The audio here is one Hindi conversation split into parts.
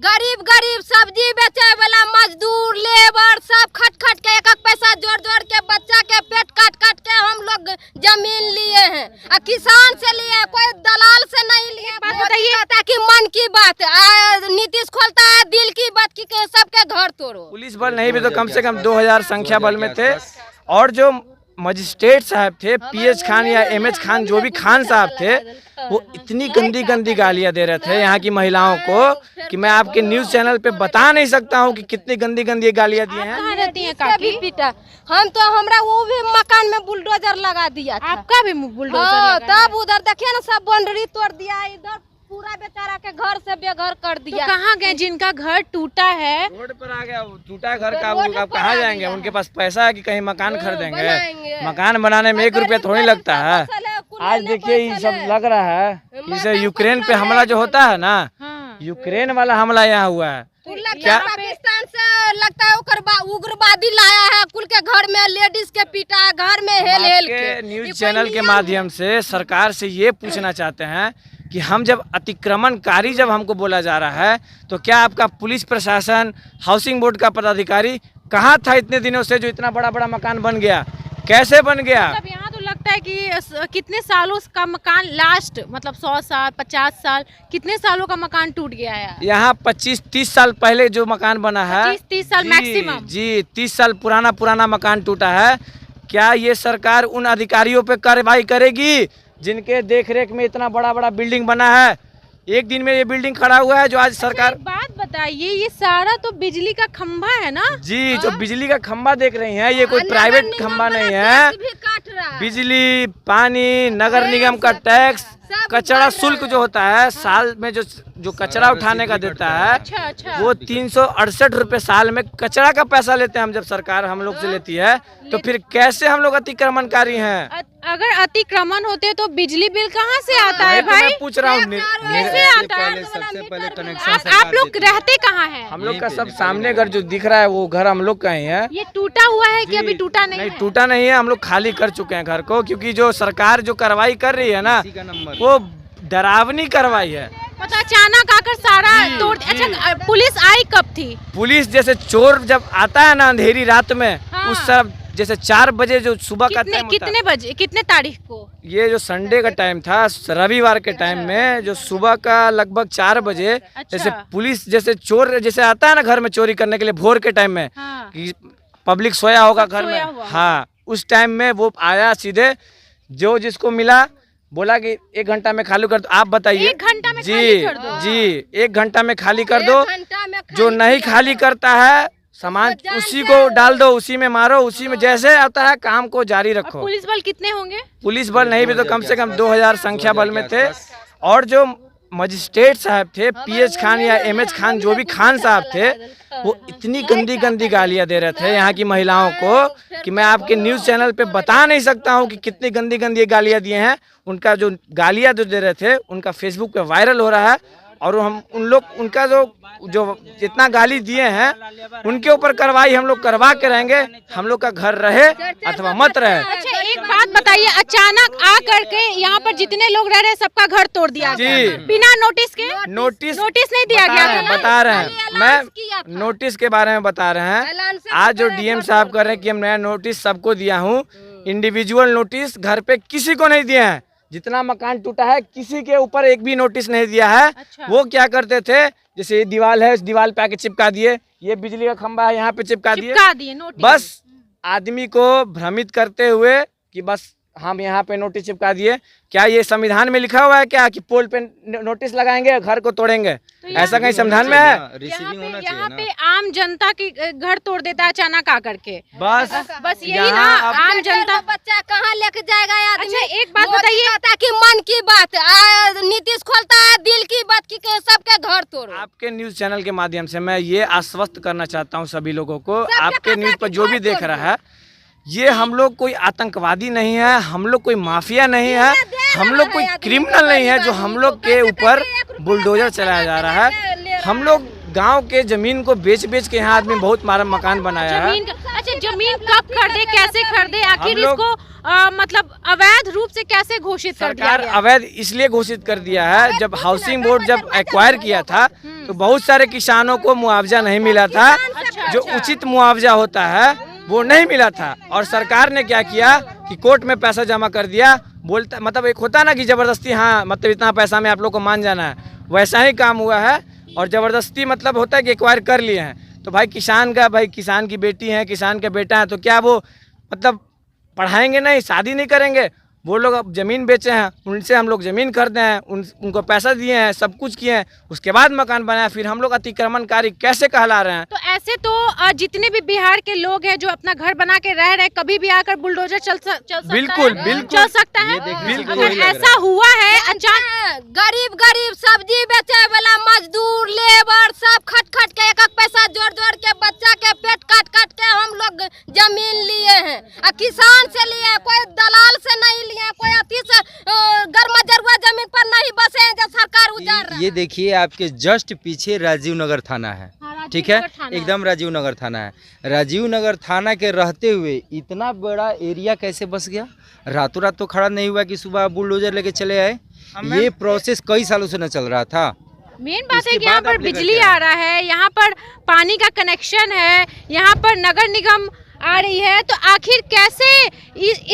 गरीब गरीब सब्जी बेचे वाला मजदूर लेबर सब खट खट के एक एक पैसा जोड़ जोड़ के बच्चा के पेट काट काट के हम लोग जमीन लिए हैं। किसान से लिए, कोई दलाल से नहीं लिए। बात बताइए ताकि मन की बात नीतीश खोलता है दिल की बात की सबके घर तोड़ो। पुलिस बल नहीं भी तो कम से कम 2000 संख्या बल में थे। और जो मजिस्ट्रेट साहब थे, पीएच खान या एमएच खान, जो भी खान साहब थे, वो इतनी गंदी गंदी गालियां दे रहे थे यहाँ की महिलाओं को कि मैं आपके न्यूज चैनल पे बता नहीं सकता हूँ कि कितनी गंदी गंदी गालियां दी हैं। कहाँ रहती हैं काकी? पीटा हम तो हमरा वो भी मकान में बुलडोजर लगा दिया था। आपका भी बुलडोजर लगा है? तब उधर देखिए ना सब बाउंड्री तोड़ दिया, इधर पूरा बेचारा के घर से बेघर कर दिया। तो कहाँ गए जिनका घर टूटा है? रोड पर आ गया, टूटा घर का आप कहाँ जाएंगे? उनके पास पैसा है कि कहीं मकान खरीदेंगे? मकान बनाने में 1 रुपया थोड़ी लगता है। आज देखिए ये सब लग रहा है, इसे यूक्रेन पे हमला जो होता है ना, यूक्रेन वाला हमला यहाँ हुआ है। क्या पाकिस्तान से लगता है उग्रवादी लाया है, कुल के घर में लेडीज के पीटा है, घर में हेल हेल के। न्यूज चैनल के माध्यम से सरकार से ये पूछना चाहते हैं कि हम जब अतिक्रमणकारी जब हमको बोला जा रहा है तो क्या आपका पुलिस प्रशासन, हाउसिंग बोर्ड का पदाधिकारी कहाँ था इतने दिनों से जो इतना बड़ा बड़ा मकान बन गया? कैसे बन गया? मतलब यहाँ तो लगता है कि कितने सालों का मकान, लास्ट मतलब 100 साल 50 साल, कितने सालों का मकान टूट गया है यहाँ 25-30 साल पहले जो मकान बना है, 30 साल मैक्सिमम। जी 30 साल पुराना मकान टूटा है। क्या ये सरकार उन अधिकारियों पे कार्रवाई करेगी जिनके देखरेख में इतना बड़ा बड़ा बिल्डिंग बना है? एक दिन में ये बिल्डिंग खड़ा हुआ है जो आज सरकार। बात बताइए, ये सारा तो बिजली का खंभा है ना? जी, जो बिजली का खंभा देख रही हैं, ये कोई प्राइवेट खंभा नहीं है। बिजली, पानी, नगर निगम का टैक्स, कचरा शुल्क जो होता है साल में, जो कचरा उठाने का देता है, अच्छा। वो 368 रुपए साल में कचरा का पैसा लेते हैं हम। जब सरकार हम लोग से लेती है तो फिर कैसे हम लोग अतिक्रमणकारी हैं? अगर अतिक्रमण होते तो बिजली बिल कहाँ से आता है भाई? मैं पूछ रहा हूँ, कैसे आता है? सबसे पहले कनेक्शन आप लोग रहते कहाँ हैं? हम लोग का सब सामने घर जो दिख रहा है वो घर हम लोग का ही है। ये टूटा हुआ है कि अभी टूटा नहीं है? टूटा नहीं है, हम लोग खाली कर चुके हैं घर को, क्योंकि जो सरकार जो कार्रवाई कर रही है ना, वो डरावनी कार्रवाई है। मतलब अचानक आकर सारा तोड़। अच्छा, पुलिस आई कब थी? पुलिस जैसे चोर जब आता है ना अंधेरी रात में, उस तरफ जैसे 4 बजे जो सुबह का टाइम कितने बजे, कितने तारीख को? ये जो संडे का टाइम था, रविवार के टाइम में, जो सुबह का लगभग 4 बजे जैसे पुलिस जैसे चोर जैसे आता है ना घर में चोरी करने के लिए भोर के टाइम में, कि पब्लिक सोया होगा घर में, हाँ, उस टाइम में वो आया सीधे, जो जिसको मिला बोला कि 1 घंटा में खाली कर दो। आप बताइए। 1 घंटा में खाली कर दो? जी 1 घंटा में खाली कर दो। जो नहीं खाली करता है सामान उसी को डाल दो, उसी में मारो, उसी में जैसे आता है काम को जारी रखो। पुलिस बल कितने होंगे? पुलिस बल नहीं भी तो कम से कम 2000 संख्या बल में थे। और जो मजिस्ट्रेट साहब थे, पीएच खान या एमएच खान, जो भी खान साहब थे, वो इतनी गंदी गंदी गालियां दे रहे थे यहाँ की महिलाओं को कि मैं आपके न्यूज चैनल पे बता नहीं सकता हूँ कि कितनी गंदी गंदी गालियां दिए हैं। उनका जो गालियां जो दे रहे थे उनका फेसबुक पे वायरल हो रहा है, और हम उन लोग उनका जो जितना गाली दिए हैं उनके ऊपर कार्रवाई हम लोग करवा के रहेंगे। हम लोग का घर रहे अथवा मत रहे। अच्छा, एक बात बताइए, अचानक आ करके यहाँ पर जितने लोग रह रहे हैं सबका घर तोड़ दिया जी, बिना नोटिस के? नोटिस नहीं दिया गया? बता रहे हैं, मैं नोटिस के बारे में बता रहे हैं। आज जो डीएम साहब कर रहे हैं कि हम नया नोटिस सबको दिया हूँ, इंडिविजुअल नोटिस घर पे किसी को नहीं दिया है। जितना मकान टूटा है किसी के ऊपर एक भी नोटिस नहीं दिया है। अच्छा। वो क्या करते थे, जैसे ये दीवार है, इस दीवार पे आके चिपका दिए, ये बिजली का खंभा है यहाँ पे चिपका दिए नोटिस। बस आदमी को भ्रमित करते हुए कि बस हम यहाँ पे नोटिस चिपका दिए। क्या ये संविधान में लिखा हुआ है क्या कि पोल पे नोटिस लगाएंगे घर को तोड़ेंगे? तो ऐसा कहीं संविधान में है? यहाँ पे आम जनता की घर तोड़ देता है अचानक आकर के। बस यही ना, आम जनता बच्चा कहाँ लेके जाएगा आदमी? अच्छा, एक बात बताइए, कि मन की बात नीतीश खोलता है दिल की बात की सबके घर तोड़ो। आपके न्यूज चैनल के माध्यम से मैं ये आश्वस्त करना चाहता हूँ सभी लोगों को, आपके न्यूज पर जो भी देख रहा है, ये हम लोग कोई आतंकवादी नहीं है, हम लोग कोई माफिया नहीं है, हम लोग कोई क्रिमिनल नहीं है जो हम लोग के ऊपर बुलडोजर चलाया जा रहा है। हम लोग गांव के जमीन को बेच के यहाँ आदमी बहुत मारा मकान बनाया है। अच्छा, जमीन कब खरीदे, कैसे खरीदे, आखिर इसको मतलब अवैध रूप से कैसे घोषित कर दिया सरकार गया? अवैध इसलिए घोषित कर दिया है, जब हाउसिंग बोर्ड जब एक्वायर किया था तो बहुत सारे किसानों को मुआवजा नहीं मिला था। जो उचित मुआवजा होता है वो नहीं मिला था, और सरकार ने क्या किया कि कोर्ट में पैसा जमा कर दिया। बोलता मतलब एक होता ना कि जबरदस्ती, हाँ मतलब इतना पैसा में आप लोग को मान जाना है, वैसा ही काम हुआ है। और जबरदस्ती मतलब होता है कि एक्वायर कर लिए हैं। तो भाई किसान की बेटी है, किसान के बेटा है, तो क्या वो मतलब पढ़ाएंगे नहीं, शादी नहीं करेंगे? वो लोग अब ज़मीन बेचे हैं, उनसे हम लोग ज़मीन खरीदे हैं, उनको पैसा दिए हैं, सब कुछ किए हैं, उसके बाद मकान बनाया, फिर हम लोग अतिक्रमणकारी कैसे कहला रहे हैं? तो ऐसे तो जितने भी बिहार के लोग हैं जो अपना घर बना के रह रहे हैं, कभी भी आकर बुलडोजर चल सकता बिल्कुल, है? बिल्कुल। चल सकता है। बिल्कुल। अगर ऐसा हुआ है अचानक, गरीब सब्जी बेचे वाला मजदूर लेबर सब खट खट के एक एक पैसा जोड़ जोड़ के बच्चा के पेट काट काट के हम लोग जमीन लिए हैं। किसान से लिए हैं, कोई दलाल से नहीं लिए, कोई अति से गरमजरुआ जमीन पर नहीं बसे हैं जो सरकार उजाड़ रहा है। ये देखिए आपके जस्ट पीछे राजीव नगर थाना है, ठीक है, एकदम राजीव नगर थाना है। राजीव नगर थाना के रहते हुए इतना बड़ा एरिया कैसे बस गया? रातों रात तो खड़ा नहीं हुआ कि सुबह बुलडोजर लेके चले आए। ये प्रोसेस कई सालों से न चल रहा था। मेन बात है कि यहाँ पर बिजली आ रहा है, यहाँ पर पानी का कनेक्शन है, यहाँ पर नगर निगम आ रही है, तो आखिर कैसे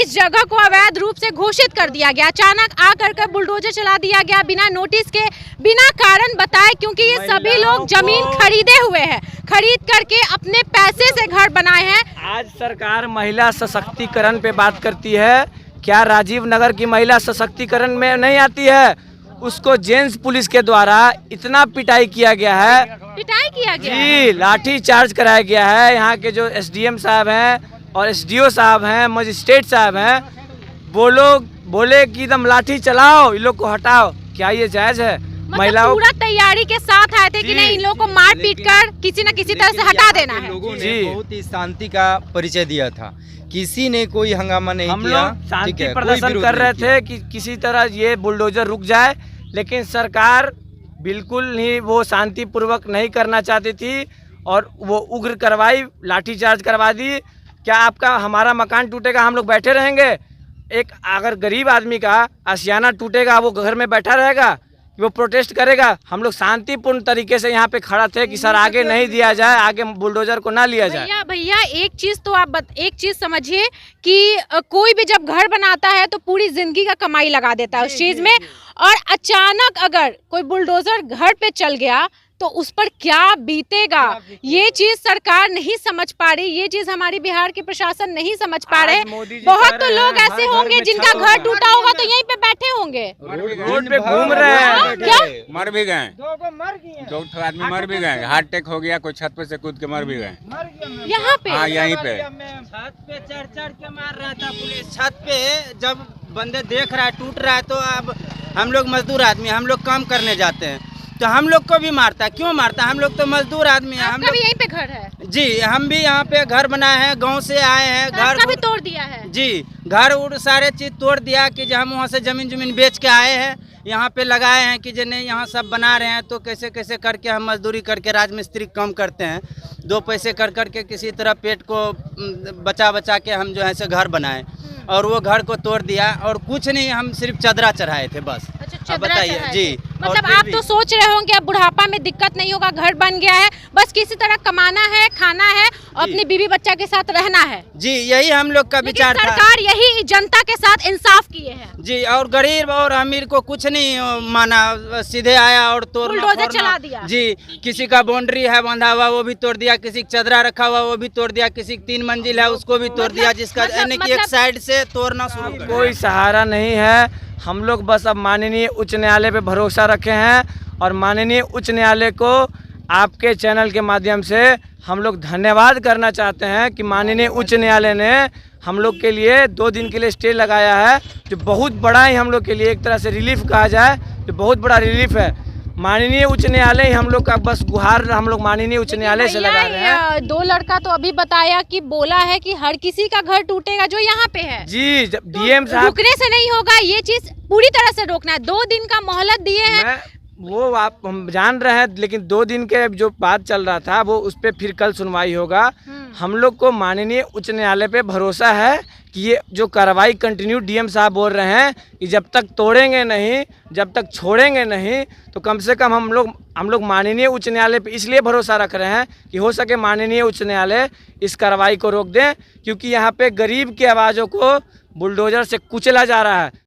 इस जगह को अवैध रूप से घोषित कर दिया गया? अचानक आकर बुलडोजर चला दिया गया बिना नोटिस के, बिना कारण बताए, क्योंकि ये सभी लोग जमीन खरीदे हुए हैं, खरीद करके अपने पैसे से घर बनाए हैं। आज सरकार महिला सशक्तिकरण पे बात करती है, क्या राजीव नगर की महिला सशक्तिकरण में नहीं आती है? उसको जेंट्स पुलिस के द्वारा इतना पिटाई किया गया है, पिटाई किया गया जी, लाठी चार्ज कराया गया है। यहाँ के जो एसडीएम साहब हैं और एसडीओ साहब हैं, मजिस्ट्रेट साहब हैं, वो लोग बोले कि एकदम लाठी चलाओ, इन लोग को हटाओ। क्या ये जायज है? मतलब महिलाओं पूरा तैयारी के साथ आए थे कि नहीं, इन लोगों को मार पीट कर किसी न किसी तरह से हटा देना है। लोगों ने जी। बहुत ही शांति का परिचय दिया था, किसी ने कोई हंगामा नहीं हम किया। लोग ठीक शांति है, कोई प्रदर्शन विरोध कर नहीं रहे किया। थे कि किसी तरह ये बुलडोजर रुक जाए, लेकिन सरकार बिल्कुल ही वो शांतिपूर्वक नहीं करना चाहती थी और वो उग्र कार्रवाई, लाठीचार्ज करवा दी। क्या आपका हमारा मकान टूटेगा, हम लोग बैठे रहेंगे? एक अगर गरीब आदमी का आशियाना टूटेगा, वो घर में बैठा रहेगा? वो प्रोटेस्ट करेगा? हम लोग शांतिपूर्ण तरीके से यहाँ पे खड़ा थे कि सर आगे नहीं दिया जाए, आगे बुलडोजर को ना लिया जाए। भैया एक चीज तो आप एक चीज समझिए कि कोई भी जब घर बनाता है तो पूरी जिंदगी का कमाई लगा देता है उस चीज में, और अचानक अगर कोई बुलडोजर घर पे चल गया तो उस पर क्या बीतेगा, ये चीज सरकार नहीं समझ पा रही, ये चीज हमारी बिहार के प्रशासन नहीं समझ पा रहे। बहुत तो लोग ऐसे होंगे जिनका घर टूटा होगा तो यहीं पे बैठे होंगे, रोड पे घूम रहे हैं। क्या मर भी गए, 2 आदमी मर भी गए, हार्ट अटैक हो गया, कोई छत पे से कूद के मर भी गए यहाँ पे? हाँ यहीं पे। छत पे चढ़ के मार रहा था पुलिस। छत पे जब बंदे देख रहा है टूट रहा है, तो अब हम लोग मजदूर आदमी, हम लोग काम करने जाते हैं, तो हम लोग को भी मारता है। क्यों मारता है? हम लोग तो मजदूर आदमी हैं। हम लोग यहीं पे घर है जी, हम भी यहाँ पे घर बनाए हैं, गांव से आए हैं। घर भी तोड़ दिया है जी, घर उड़ सारे चीज तोड़ दिया कि जो हम वहाँ से जमीन बेच के आए हैं, यहाँ पे लगाए हैं कि जो नहीं यहाँ सब बना रहे हैं, तो कैसे कैसे करके हम मजदूरी करके राजमिस्त्री काम करते हैं, 2 पैसे कर करके किसी तरह पेट को बचा के हम जो है से घर बनाए, और वो घर को तोड़ दिया। और कुछ नहीं, हम सिर्फ चदरा चढ़ाए थे बस। अब बताइए जी, मतलब आप तो सोच रहे होंगे अब बुढ़ापा में दिक्कत नहीं होगा, घर बन गया है, बस किसी तरह कमाना है, खाना है, अपने बीवी बच्चा के साथ रहना है। जी, यही हम लोग का विचार था। सरकार यही जनता के साथ इंसाफ किए हैं जी, और गरीब और अमीर को कुछ नहीं माना, सीधे आया और बुलडोजर चला दिया। जी, किसी का बाउंड्री है बंधा हुआ वो भी तोड़ दिया, किसी का चदरा रखा हुआ वो भी तोड़ दिया, किसी की 3 मंजिल है उसको भी तोड़ दिया, जिसका यानी कि एक साइड से तोड़ना शुरू कर। कोई सहारा नहीं है। हम लोग बस अब माननीय उच्च न्यायालय पे भरोसा रखे हैं, और माननीय उच्च न्यायालय को आपके चैनल के माध्यम से हम लोग धन्यवाद करना चाहते हैं कि माननीय उच्च न्यायालय ने हम लोग के लिए 2 दिन के लिए स्टे लगाया है, जो बहुत बड़ा ही हम लोग के लिए एक तरह से रिलीफ कहा जाए, जो बहुत बड़ा रिलीफ है। माननीय उच्च न्यायालय हम लोग का बस गुहार हम लोग माननीय उच्च न्यायालय से लगा रहे हैं। 2 लड़का तो अभी बताया कि बोला है कि हर किसी का घर टूटेगा जो यहाँ पे है जी, जब डीएम साहब रुकने से नहीं होगा, ये चीज पूरी तरह से रोकना है। 2 दिन का मोहलत दिए हैं, वो आप हम जान रहे हैं, लेकिन 2 दिन के जो बात चल रहा था वो उस पर फिर कल सुनवाई होगा। हम लोग को माननीय उच्च न्यायालय पे भरोसा है कि ये जो कार्रवाई कंटिन्यू डीएम साहब बोल रहे हैं कि जब तक तोड़ेंगे नहीं, जब तक छोड़ेंगे नहीं, तो कम से कम हम लोग माननीय उच्च न्यायालय पे इसलिए भरोसा रख रहे हैं कि हो सके माननीय उच्च न्यायालय इस कार्रवाई को रोक दें, क्योंकि यहाँ पे गरीब की आवाज़ों को बुलडोजर से कुचला जा रहा है।